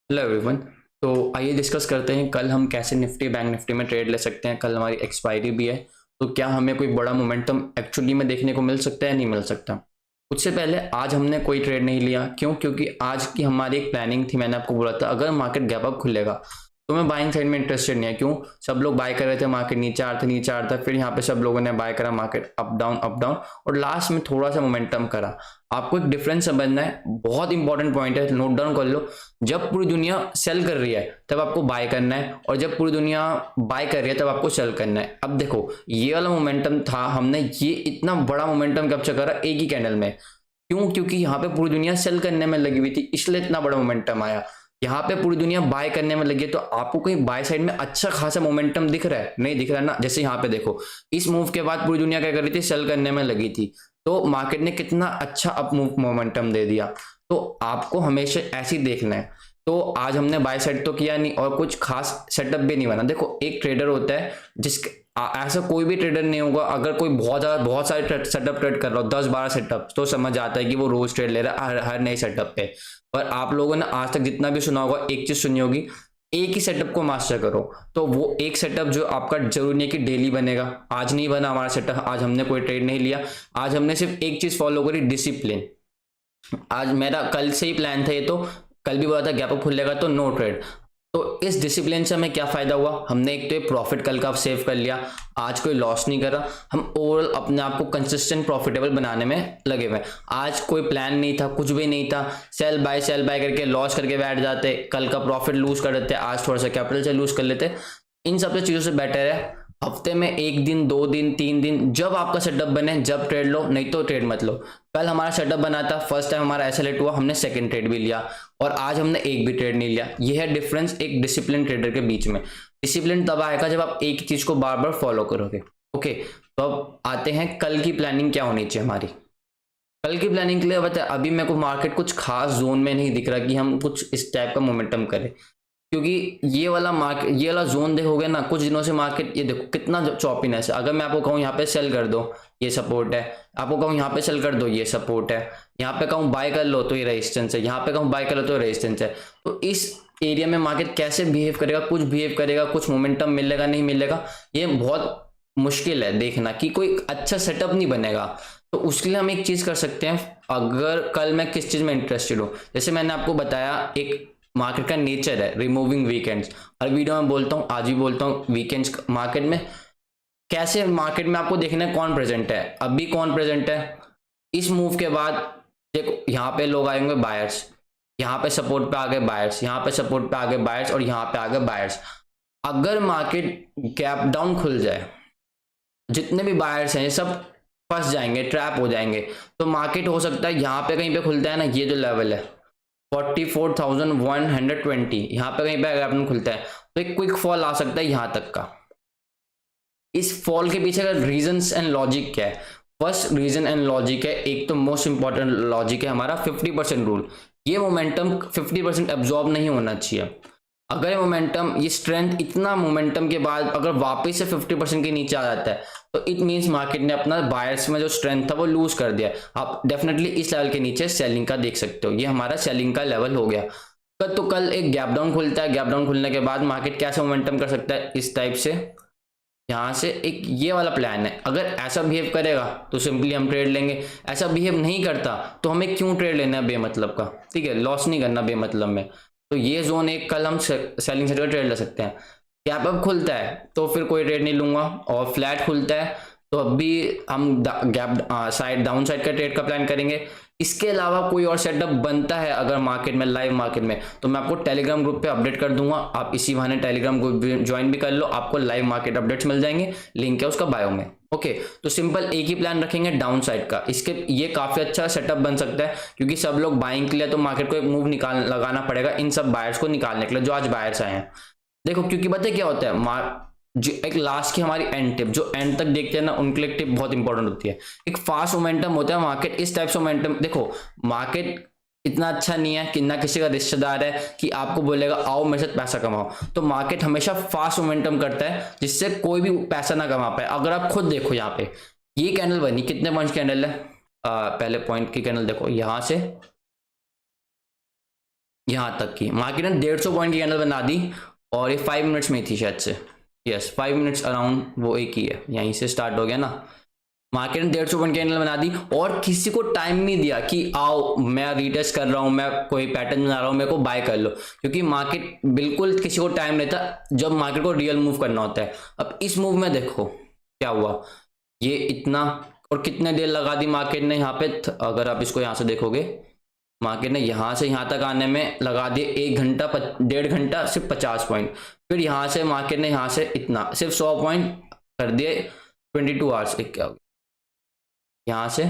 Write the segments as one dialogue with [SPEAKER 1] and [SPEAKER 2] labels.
[SPEAKER 1] Hello everyone. तो आइए discuss करते हैं कल हम कैसे निफ्टी बैंक निफ्टी में ट्रेड ले सकते हैं। कल हमारी एक्सपायरी भी है, तो क्या हमें कोई बड़ा मोमेंटम एक्चुअली में देखने को मिल सकता है, नहीं मिल सकता। उससे पहले आज हमने कोई ट्रेड नहीं लिया। क्यों? क्योंकि आज की हमारी एक प्लानिंग थी। मैंने आपको बोला था अगर मार्केट गैप अप खुलेगा तो मैं बाइंग साइड में इंटरेस्टेड नहीं है। क्यों? सब लोग बाय कर रहे थे, मार्केट नीचे आ रहा था नीचे आ रहा था, फिर यहाँ पे सब लोगों ने बाय करा, मार्केट अप डाउन और लास्ट में थोड़ा सा मोमेंटम करा। आपको एक डिफरेंस समझना है, बहुत इंपॉर्टेंट पॉइंट है, नोट डाउन कर लो। जब पूरी दुनिया सेल कर रही है तब आपको बाय करना है, और जब पूरी दुनिया बाय कर रही है तब आपको सेल करना है। अब देखो, ये वाला मोमेंटम था, हमने ये इतना बड़ा मोमेंटम कैप्चर करा एक ही कैंडल में। क्यों? क्योंकि यहाँ पे पूरी दुनिया सेल करने में लगी हुई थी, इसलिए इतना बड़ा मोमेंटम आया। यहाँ पे पूरी दुनिया बाय करने में लगी है, तो आपको कहीं बाय साइड में अच्छा खासा मोमेंटम दिख रहा है? नहीं दिख रहा है ना। जैसे यहाँ पे देखो, इस मूव के बाद पूरी दुनिया क्या कर रही थी? सेल करने में लगी थी, तो मार्केट ने कितना अच्छा अप मूव मोमेंटम दे दिया। तो आपको हमेशा ऐसे ही देखना है। तो आज हमने बाय साइड तो किया नहीं और कुछ खास सेटअप भी नहीं बना। देखो, एक ट्रेडर होता है जिसके ऐसा कोई भी ट्रेडर नहीं होगा, अगर कोई बहुत सारे सेटअप ट्रेड कर रहा हो, 10-12 सेटअप, तो समझ आता है कि वो रोज ट्रेड ले रहा है हर नए सेटअप पे। पर आप लोगों ने आज तक जितना भी सुना होगा, एक चीज सुनी होगी, एक ही सेटअप को मास्टर करो। तो वो एक सेटअप जो आपका जरूरी नहीं है कि डेली बनेगा। आज नहीं बना हमारा सेटअप, आज हमने कोई ट्रेड नहीं लिया, आज हमने सिर्फ एक चीज फॉलो करी, डिसिप्लिन। आज मेरा कल से ही प्लान था ये, तो कल भी बोला था गैप अप खुलेगा तो नो ट्रेड। तो इस डिसिप्लिन से हमें क्या फायदा हुआ? हमने एक तो ये प्रॉफिट कल का सेव कर लिया, आज कोई लॉस नहीं करा। हम ओवरऑल अपने आप को कंसिस्टेंट प्रॉफिटेबल बनाने में लगे हुए। आज कोई प्लान नहीं था, कुछ भी नहीं था, सेल बाय करके लॉस करके बैठ जाते, कल का प्रॉफिट लूज कर देते, आज थोड़ा सा कैपिटल से लूज कर लेते। इन सब चीजों से बेटर है हफ्ते में 1 दिन 2 दिन 3 दिन, जब आपका सेटअप बने जब ट्रेड लो, नहीं तो ट्रेड मत लो। कल हमारा सेटअप बना था, फर्स्ट टाइम हमारा ऐसा लेट हुआ, हमने सेकंड ट्रेड भी लिया, और आज हमने एक भी ट्रेड नहीं लिया। यह है डिफरेंस एक डिसिप्लिन ट्रेडर के बीच में। डिसिप्लिन तब आएगा जब आप एक चीज को बार बार फॉलो करोगे। ओके, तो अब आते हैं कल की प्लानिंग क्या होनी चाहिए हमारी। कल की प्लानिंग के लिए बता, अभी मेरे को मार्केट कुछ खास जोन में नहीं दिख रहा कि हम कुछ इस टाइप का मोमेंटम करें, क्योंकि ये वाला मार्केट, ये वाला जोन देखोगे ना, कुछ दिनों से मार्केट ये देखो कितना चॉपीनेस है। अगर मैं आपको कहूँ यहाँ पे सेल कर दो, ये सपोर्ट है, आपको कहूँ यहाँ पे सेल कर दो, ये सपोर्ट है, यहाँ पे कहूँ बाय कर लो तो ये रेजिस्टेंस है, यहाँ पे कहूँ बाय कर लो तो रेजिस्टेंस है। तो इस एरिया में मार्केट कैसे बिहेव करेगा? कुछ बिहेव करेगा, कुछ मोमेंटम मिलेगा नहीं मिलेगा, ये बहुत मुश्किल है देखना, कि कोई अच्छा सेटअप नहीं बनेगा। तो उसके लिए हम एक चीज कर सकते हैं, अगर कल मैं किस चीज में इंटरेस्टेड हूँ, जैसे मैंने आपको बताया एक मार्केट का नेचर है रिमूविंग वीकेंड्स। हर वीडियो में बोलता हूँ, आज भी बोलता हूँ, वीकेंड्स मार्केट में कैसे, मार्केट में आपको देखना है कौन प्रेजेंट है, अभी कौन प्रेजेंट है। इस मूव के बाद देखो, यहाँ पे लोग आएंगे बायर्स, यहाँ पे सपोर्ट पे आ गए बायर्स, यहाँ पे सपोर्ट पे आ गए बायर्स, और यहाँ पे आ गए बायर्स। अगर मार्केट गैप डाउन खुल जाए, जितने भी बायर्स हैं ये सब फंस जाएंगे, ट्रैप हो जाएंगे। तो मार्केट हो सकता है यहाँ पे कहीं पे खुलता है ना, ये जो लेवल है 44,120, यहाँ पे कहीं पे अगर अपन खुलता है तो एक क्विक फॉल आ सकता है यहाँ तक का। इस फॉल के पीछे का रीजंस एंड लॉजिक क्या है? फर्स्ट रीजन एंड लॉजिक है, एक तो मोस्ट इंपॉर्टेंट लॉजिक है हमारा 50% रूल। ये मोमेंटम 50% एब्जॉर्ब नहीं होना चाहिए। अगर मोमेंटम, ये स्ट्रेंथ, इतना मोमेंटम के बाद अगर वापस से 50% के नीचे आ जाता है, तो इट मींस मार्केट ने अपना बायर्स में जो स्ट्रेंथ था वो लूज कर दिया। आप डेफिनेटली इस लेवल के नीचे सेलिंग का देख सकते हो, ये हमारा सेलिंग का लेवल हो गया। तो कल एक गैप डाउन खुलता है, गैप डाउन खुलने के बाद मार्केट कैसे मोमेंटम कर सकता है? इस टाइप से, यहाँ से एक ये वाला प्लान है। अगर ऐसा बिहेव करेगा तो सिंपली हम ट्रेड लेंगे, ऐसा बिहेव नहीं करता तो हमें क्यों ट्रेड लेना है बेमतलब का? ठीक है, लॉस नहीं करना बेमतलब में। तो ये जोन एक कल हम सेलिंग साइड का ट्रेड ले सकते हैं। गैप अप खुलता है तो फिर कोई ट्रेड नहीं लूंगा, और फ्लैट खुलता है तो अब भी हम गैप साइड डाउन साइड का ट्रेड का प्लान करेंगे। इसके अलावा कोई और सेटअप बनता है अगर मार्केट में, लाइव मार्केट में, तो मैं आपको टेलीग्राम ग्रुप पे अपडेट कर दूंगा। आप इसी बहाने टेलीग्राम ग्रुप ज्वाइन भी कर लो, आपको लाइव मार्केट अपडेट्स मिल जाएंगे, लिंक है उसका बायो में। ओके, तो सिंपल एक ही प्लान रखेंगे डाउन साइड का। इसके ये काफी अच्छा सेटअप बन सकता है, क्योंकि सब लोग बाइंग के लिए, तो मार्केट को एक मूव लगाना पड़ेगा इन सब बायर्स को निकालने के लिए जो आज बायर्स आए हैं। देखो, क्योंकि पता है क्या होता है, जो एक लास्ट की हमारी एंड टिप, जो एंड तक देखते हैं ना, उनके लिए टिप बहुत इंपॉर्टेंट होती है। एक फास्ट मोमेंटम होता है मार्केट, इस टाइप से मोमेंटम। देखो, मार्केट इतना अच्छा नहीं है कि ना किसी का रिश्तेदार है कि आपको बोलेगा आओ मेरे साथ पैसा कमाओ। तो मार्केट हमेशा फास्ट मोमेंटम करता है जिससे कोई भी पैसा ना कमा पाए। अगर आप खुद देखो, यहाँ पे ये कैंडल बनी, कितने पॉइंट कैंडल है? पहले पॉइंट की कैंडल देखो, यहाँ से यहाँ तक की मार्केट ने 150 पॉइंट की कैंडल बना दी और ये 5 मिनट्स में थी शायद से, यस 5 मिनट्स अराउंड वो एक ही है, यहीं से स्टार्ट हो गया ना। मार्केट ने 150 पॉइंट कैंडल बना दी और किसी को टाइम नहीं दिया कि आओ मैं रीटेस्ट कर रहा हूँ, मैं कोई पैटर्न बना रहा हूँ, मेरे को बाय कर लो, क्योंकि मार्केट बिल्कुल किसी को टाइम नहीं था जब मार्केट को रियल मूव करना होता है। अब इस मूव में देखो क्या हुआ, ये इतना और कितने देर लगा दी मार्केट ने यहाँ पे, अगर आप इसको यहाँ से देखोगे मार्केट ने यहाँ से यहाँ तक आने में लगा दिए 1 घंटा 1.5 घंटा सिर्फ 50 पॉइंट, फिर यहाँ से मार्केट ने यहाँ से इतना सिर्फ 100 पॉइंट कर दिए 22 आवर्स, क्या हो गया यहाँ से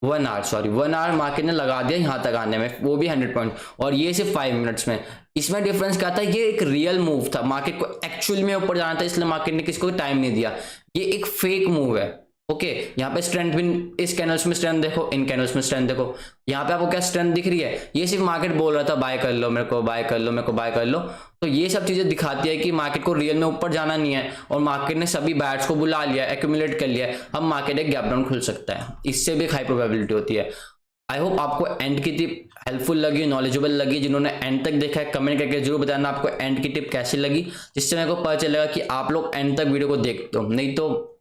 [SPEAKER 1] 1 आवर, सॉरी 1 आवर मार्केट ने लगा दिया यहाँ तक आने में, वो भी 100 पॉइंट, और ये सिर्फ 5 मिनट्स में। इसमें डिफरेंस क्या था, ये एक रियल मूव था, मार्केट को एक्चुअल में ऊपर जाना था इसलिए मार्केट ने किसी को टाइम नहीं दिया, ये एक फेक मूव है। ओके यहाँ पे स्ट्रेंथ भी, इस कैंडल्स में स्ट्रेंथ देखो, इन कैंडल्स में स्ट्रेंथ देखो, यहाँ पे आपको क्या स्ट्रेंथ दिख रही है, ये सिर्फ मार्केट बोल रहा था बाय कर लो, मेरे को बाय कर लो, मेरे को बाय कर लो। तो ये सब चीजें दिखाती है कि मार्केट को रियल में ऊपर जाना नहीं है और मार्केट ने सभी बायर्स को बुला लिया, एक्यूमुलेट कर लिया है, अब मार्केट एक गैप डाउन खुल सकता है, इससे भी एक हाई प्रोबेबिलिटी होती है। आई होप आपको एंड की टिप हेल्पफुल लगी, नॉलेजेबल लगी। जिन्होंने एंड तक देखा है कमेंट करके जरूर बताना आपको एंड की टिप कैसी लगी, जिससे मेरे को पता चलेगा कि आप लोग एंड तक वीडियो को देखते हो, नहीं तो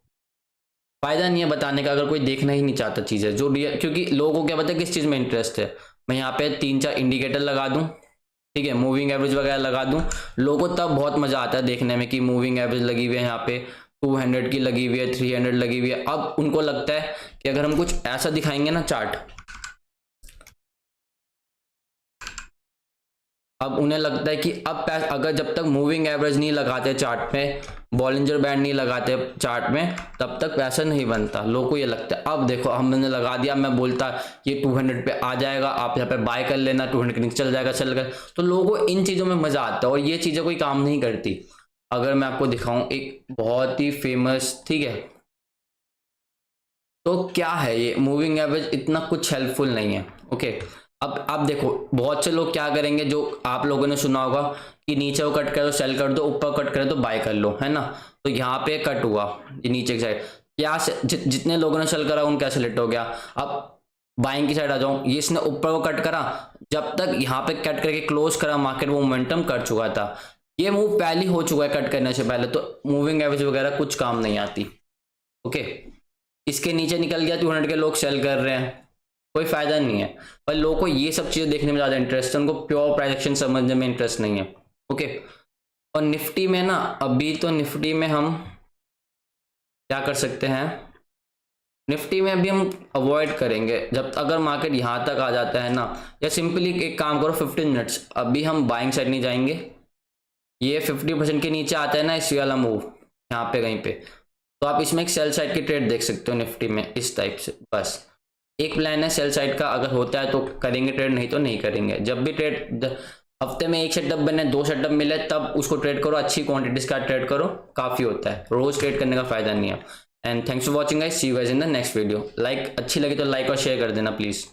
[SPEAKER 1] फायदा नहीं है बताने का अगर कोई देखना ही नहीं चाहता चीजें जो रियल, क्योंकि लोगों को क्या पता है किस चीज में इंटरेस्ट है। मैं यहाँ पे 3-4 इंडिकेटर लगा दूं, ठीक है, मूविंग एवरेज वगैरह लगा दूं, लोगों को तब बहुत मजा आता है देखने में कि मूविंग एवरेज लगी हुई है, यहाँ पे 200 की लगी हुई है, 300 लगी हुई है। अब उनको लगता है कि अगर हम कुछ ऐसा दिखाएंगे ना चार्ट, अब उन्हें लगता है कि अब अगर जब तक मूविंग एवरेज नहीं लगाते चार्ट में, बॉलिंजर बैंड नहीं लगाते चार्ट में, तब तक पैसा नहीं बनता। लोगों को ये लगता है अब देखो हमने लगा दिया, मैं बोलता ये 200 पे आ जाएगा, आप यहाँ पे बाय कर लेना, 200 के नीचे चल जाएगा, चल गया। तो लोगों को इन चीज़ों में मजा आता है और ये चीज़ें कोई काम नहीं करती। अगर मैं आपको दिखाऊं एक बहुत ही फेमस, ठीक है, तो क्या है ये मूविंग एवरेज इतना कुछ हेल्पफुल नहीं है। ओके अब आप देखो बहुत से लोग क्या करेंगे, जो आप लोगों ने सुना होगा कि नीचे को कट करो सेल कर दो, ऊपर कट करे तो बाय कर लो, है ना। तो यहाँ पे कट हुआ ये नीचे की साइड, क्या जितने लोगों ने सेल करा उनका सेलेक्ट हो गया। अब बाइंग की साइड आ जाऊं, ये इसने ऊपर को कट करा, जब तक यहाँ पे कट करके क्लोज करा मार्केट वो मोमेंटम कर चुका था, ये मूव पहले हो चुका है कट करने से पहले, तो मूविंग एवरेज वगैरह कुछ काम नहीं आती। ओके इसके नीचे निकल गया 200 के लोग सेल कर रहे हैं, कोई फायदा नहीं है। पर लोगों को ये सब चीजें देखने में ज्यादा इंटरेस्ट है, उनको प्योर प्राइस एक्शन समझने में इंटरेस्ट नहीं है। ओके और निफ्टी में ना, अभी तो निफ्टी में हम क्या कर सकते हैं, निफ्टी में अभी हम अवॉइड करेंगे जब अगर मार्केट यहाँ तक आ जाता है ना, या सिंपली एक काम करो 15 मिनट्स, अभी हम बाइंग साइड नहीं जाएंगे। ये 50% के नीचे आता है ना इस वाला मूव यहाँ पे कहीं पे, तो आप इसमें एक सेल साइड की ट्रेड देख सकते हो निफ्टी में इस टाइप से। बस एक प्लान है सेल साइड का, अगर होता है तो करेंगे ट्रेड, नहीं तो नहीं करेंगे। जब भी ट्रेड हफ्ते में 1 सेटअप बने, 2 सेटअप मिले तब उसको ट्रेड करो, अच्छी क्वांटिटीज का ट्रेड करो, काफी होता है, रोज ट्रेड करने का फायदा नहीं है। And thanks for watching guys, see you guys in the next video. Like अच्छी लगी तो लाइक और शेयर कर देना प्लीज।